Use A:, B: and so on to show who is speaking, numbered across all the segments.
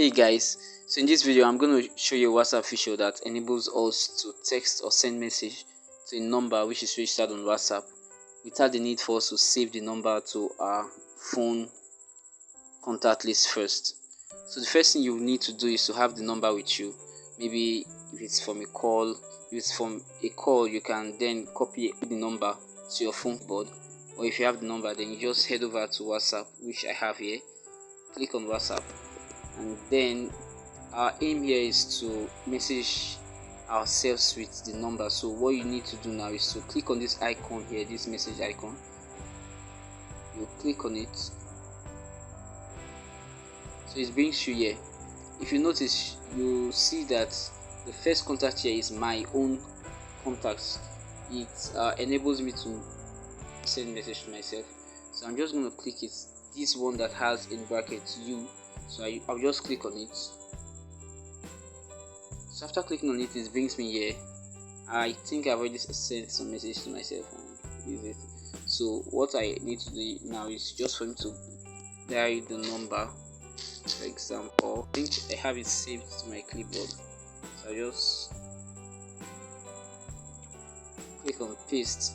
A: Hey guys, so in this video I'm going to show you a WhatsApp feature that enables us to text or send message to a number which is registered on WhatsApp without the need for us to save the number to our phone contact list first. So the first thing you need to do is to have the number with you. Maybe if it's from a call, you can then copy the number to your phone board, or if you have the number then you just head over to WhatsApp, which I have here. Click on WhatsApp, and then our aim here is to message ourselves with the number. So what you need to do now is to click on this icon here, this message icon. You click on it, so it brings you here. If you notice, you see that the first contact here is my own contacts. It enables me to send message to myself, so I'm just going to click it, this one that has in brackets you. So I'll just click on it. So after clicking on it, it brings me here. I think I've already sent some message to myself and use it. So what I need to do now is just for me to dial the number. For example, I think I have it saved to my clipboard, so I just click on paste.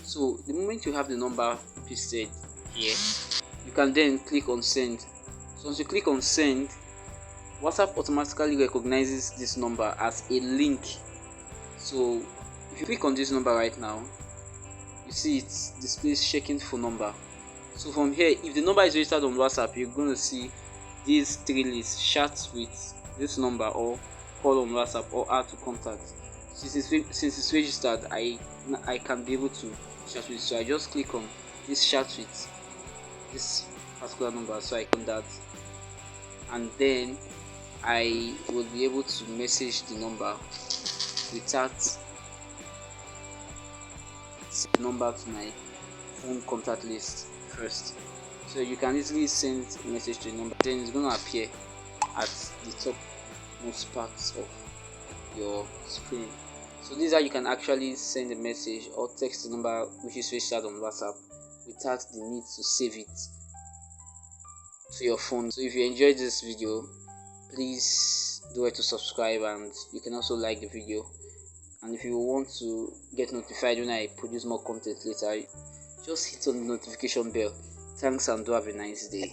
A: So the moment you have the number pasted here, you can then click on send. So once you click on send, WhatsApp automatically recognizes this number as a link. So if you click on this number right now, you see it displays checking phone number. So from here, if the number is registered on WhatsApp, you're going to see these three lists: chat with this number, or call on WhatsApp, or add to contact. Since it's registered, I can be able to chat with. So I just click on this chat with this particular number, so I can that, and then I will be able to message the number without the number to my phone contact list first. So you can easily send a message to the number, then it's going to appear at the topmost parts of your screen. So this is how you can actually send a message or text the number which is registered on WhatsApp without the need to save it to your phone. So if you enjoyed this video, please do it to subscribe, and you can also like the video. And if you want to get notified when I produce more content later, just hit on the notification bell. Thanks, and do have a nice day.